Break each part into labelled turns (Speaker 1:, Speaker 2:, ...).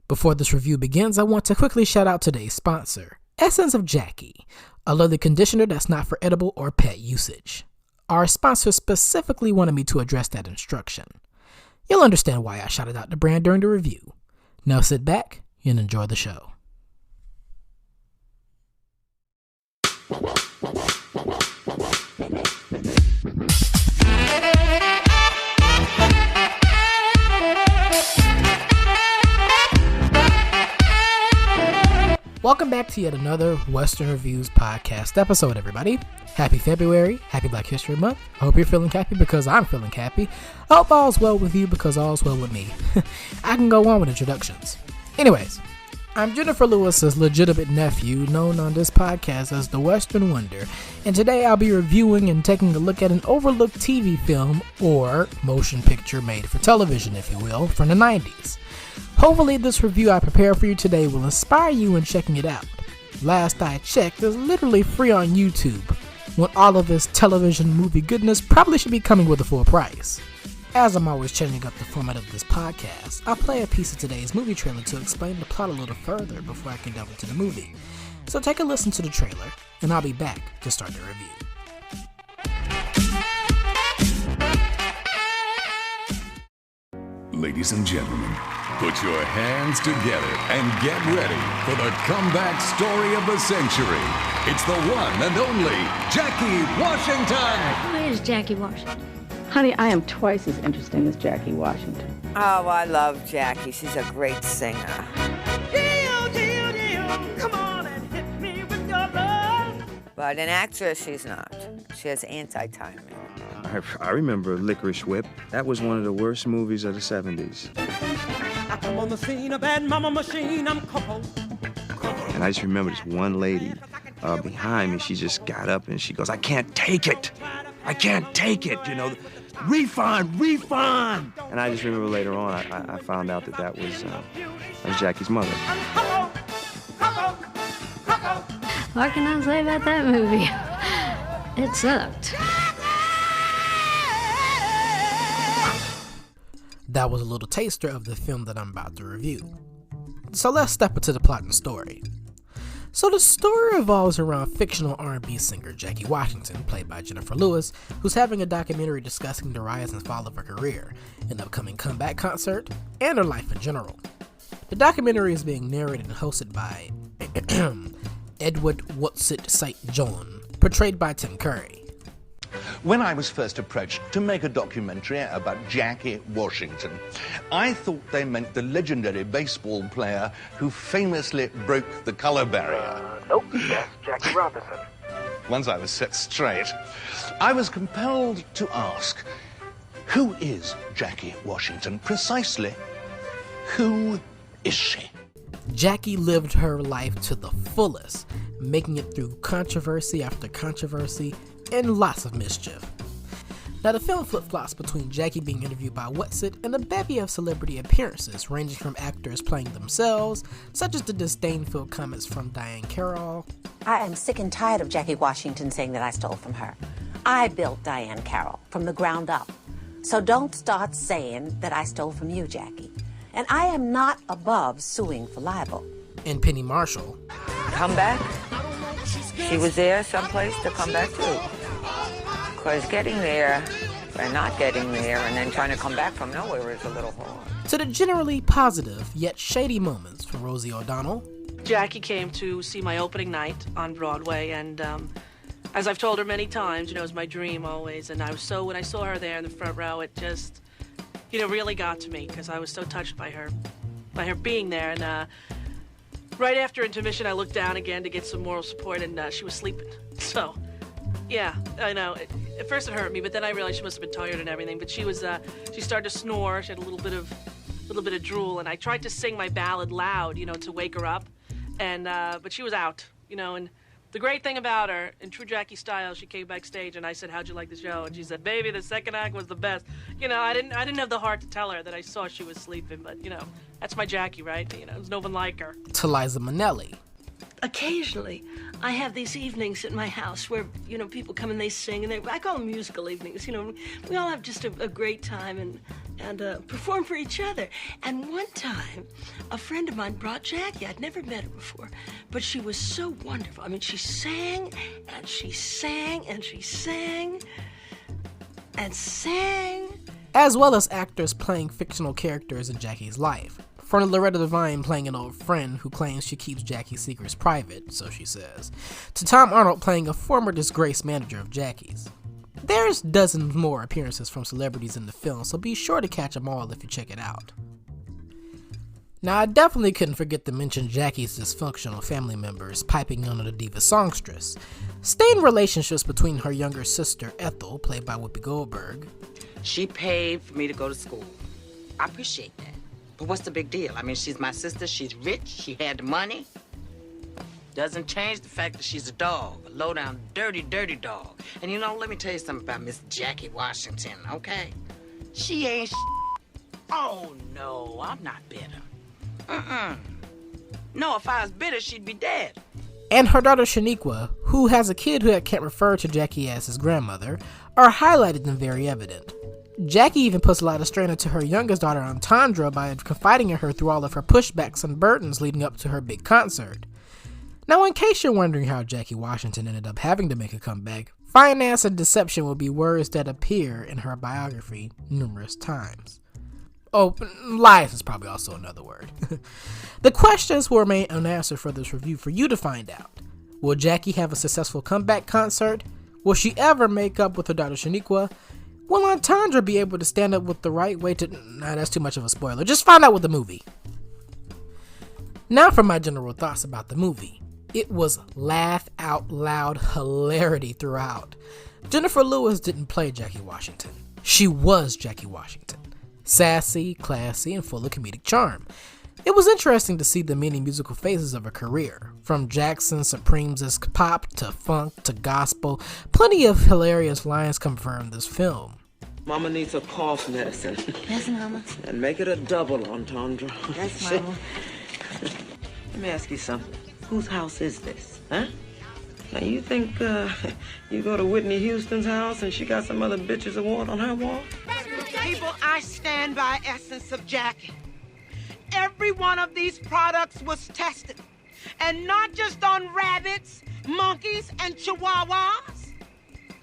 Speaker 1: Before this review begins, I want to quickly shout out today's sponsor, Essence of Jackie, a leather conditioner that's not for edible or pet usage. Our sponsor specifically wanted me to address that instruction. You'll understand why I shouted out the brand during the review. Now sit back and enjoy the show. Welcome back to yet another Western Reviews podcast episode, everybody. Happy February, happy Black History Month. I hope you're feeling happy because I'm feeling happy. I hope all's well with you because all's well with me. I can go on with introductions. Anyways, I'm Jenifer Lewis's legitimate nephew, known on this podcast as the Western Wonder, and today I'll be reviewing and taking a look at an overlooked TV film, or motion picture made for television, if you will, from the 90s. Hopefully this review I prepare for you today will inspire you in checking it out. Last I checked, it's literally free on YouTube, when all of this television movie goodness probably should be coming with a full price. As I'm always changing up the format of this podcast, I'll play a piece of today's movie trailer to explain the plot a little further before I can delve into the movie. So take a listen to the trailer, and I'll be back to start the review.
Speaker 2: Ladies and gentlemen, put your hands together and get ready for the comeback story of the century. It's the one and only Jackie Washington.
Speaker 3: Who is Jackie Washington?
Speaker 4: Honey, I am twice as interesting as Jackie Washington.
Speaker 5: Oh, I love Jackie. She's a great singer. Come on and hit me with your love. But an actress, she's not. She has anti-timing.
Speaker 6: I remember Licorice Whip. That was one of the worst movies of the 70s.
Speaker 7: I come on the scene, a bad mama machine, I'm Coco.
Speaker 6: And I just remember this one lady behind me, she just got up and she goes, I can't take it. I can't take it, you know. Refund. And I just remember later on, I found out that was Jackie's mother.
Speaker 3: What can I say about that movie? It sucked.
Speaker 1: That was a little taster of the film that I'm about to review. So let's step into the plot and story. So the story revolves around fictional R&B singer Jackie Washington, played by Jenifer Lewis, who's having a documentary discussing the rise and fall of her career, an upcoming comeback concert, and her life in general. The documentary is being narrated and hosted by Edward Whatsit St. John, portrayed by Tim Curry.
Speaker 8: When I was first approached to make a documentary about Jackie Washington, I thought they meant the legendary baseball player who famously broke the color barrier.
Speaker 9: Nope, that's Jackie Robinson.
Speaker 8: Once I was set straight, I was compelled to ask, who is Jackie Washington precisely? Who is she?
Speaker 1: Jackie lived her life to the fullest, making it through controversy after controversy and lots of mischief. Now the film flip-flops between Jackie being interviewed by Whatsit and a bevy of celebrity appearances ranging from actors playing themselves, such as the disdain-filled comments from Diane Carroll.
Speaker 10: I am sick and tired of Jackie Washington saying that I stole from her. I built Diane Carroll from the ground up. So don't start saying that I stole from you, Jackie. And I am not above suing for libel.
Speaker 1: And Penny Marshall.
Speaker 5: Come back? She was there someplace to come back to. Because getting there and not getting there and then trying to come back from nowhere is a little hard.
Speaker 1: To the generally positive yet shady moments for Rosie O'Donnell.
Speaker 11: Jackie came to see my opening night on Broadway, and as I've told her many times, you know, it was my dream always, and when I saw her there in the front row, it just, you know, really got to me because I was so touched by her being there. And right after intermission, I looked down again to get some moral support, and she was sleeping. So, yeah, I know. At first it hurt me, but then I realized she must have been tired and everything. But she started to snore. She had a little bit of drool, and I tried to sing my ballad loud, you know, to wake her up, and but she was out, you know. And the great thing about her, in true Jackie style, she came backstage, and I said, "How'd you like the show?" And she said, "Baby, the second act was the best." You know, I didn't have the heart to tell her that I saw she was sleeping, but you know, that's my Jackie, right? You know, there's no one like her.
Speaker 1: To Liza Minnelli.
Speaker 12: Occasionally, I have these evenings at my house where, you know, people come and they sing, and I call them musical evenings. You know, we all have just a great time, and and perform for each other. And one time, a friend of mine brought Jackie. I'd never met her before, but she was so wonderful. I mean, she sang, and she sang, and she sang, and sang.
Speaker 1: As well as actors playing fictional characters in Jackie's life. From Loretta Devine playing an old friend who claims she keeps Jackie's secrets private, so she says, to Tom Arnold playing a former disgraced manager of Jackie's. There's dozens more appearances from celebrities in the film, so be sure to catch them all if you check it out. Now, I definitely couldn't forget to mention Jackie's dysfunctional family members piping under the diva songstress, stained relationships between her younger sister Ethel, played by Whoopi Goldberg.
Speaker 13: She paid for me to go to school. I appreciate that. But what's the big deal? I mean, she's my sister, she's rich, she had the money. Doesn't change the fact that she's a dog, a low-down, dirty, dirty dog. And you know, let me tell you something about Miss Jackie Washington, okay? She ain't Oh, no, I'm not bitter. No, if I was bitter, she'd be dead.
Speaker 1: And her daughter Shaniqua, who has a kid who can't refer to Jackie as his grandmother, are highlighted and very evident. Jackie even puts a lot of strain into her youngest daughter Entandra by confiding in her through all of her pushbacks and burdens leading up to her big concert. Now, in case you're wondering how Jackie Washington ended up having to make a comeback, finance and deception will be words that appear in her biography numerous times. Oh, lies is probably also another word. The questions will remain unanswered for this review for you to find out. Will Jackie have a successful comeback concert? Will she ever make up with her daughter Shaniqua? Will Entandra be able to stand up with the right way to... Nah, that's too much of a spoiler. Just find out with the movie. Now for my general thoughts about the movie. It was laugh out loud hilarity throughout. Jenifer Lewis didn't play Jackie Washington. She was Jackie Washington. Sassy, classy, and full of comedic charm. It was interesting to see the many musical phases of her career, from Jackson Supreme's pop to funk to gospel. Plenty of hilarious lines confirmed this film.
Speaker 14: Mama needs a cough medicine.
Speaker 15: Yes, Mama.
Speaker 14: And make it a double, Entendre.
Speaker 15: Yes, Mama.
Speaker 14: Let me ask you something. Whose house is this, huh? Now you think you go to Whitney Houston's house and she got some other bitch's award on her wall?
Speaker 16: People, I stand by essence of Jackie. Every one of these products was tested. And not just on rabbits, monkeys, and chihuahuas.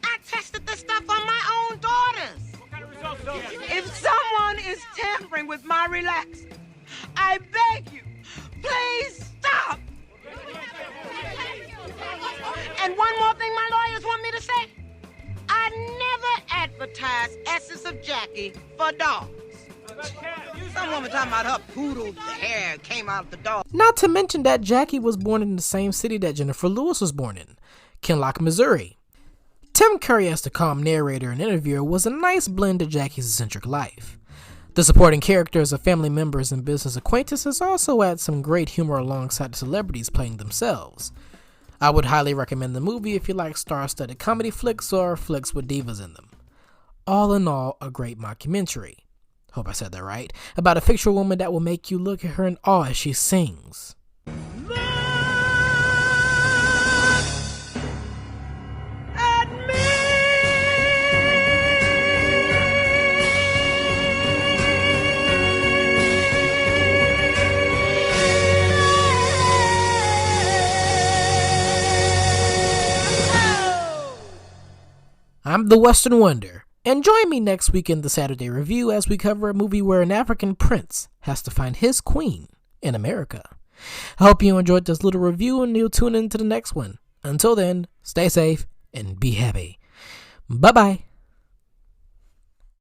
Speaker 16: I tested this stuff on my own daughters. What kind of results? If someone is tampering with my relaxer, I beg you, please stop. And one more thing my lawyers want me to say. I never advertise Essence of Jackie for dogs. Some woman talking about her poodle hair came out the dog.
Speaker 1: Not to mention that Jackie was born in the same city that Jenifer Lewis was born in, Kinloch, Missouri. Tim Curry as the calm narrator and interviewer was a nice blend of Jackie's eccentric life. The supporting characters of family members and business acquaintances also add some great humor alongside the celebrities playing themselves. I would highly recommend the movie if you like star-studded comedy flicks or flicks with divas in them. All in all, a great mockumentary. Hope I said that right. About a fictional woman that will make you look at her in awe as she sings. I'm the Western Wonder, and join me next week in the Saturday Review as we cover a movie where an African prince has to find his queen in America. I hope you enjoyed this little review and you'll tune in to the next one. Until then, stay safe and be happy. Bye-bye.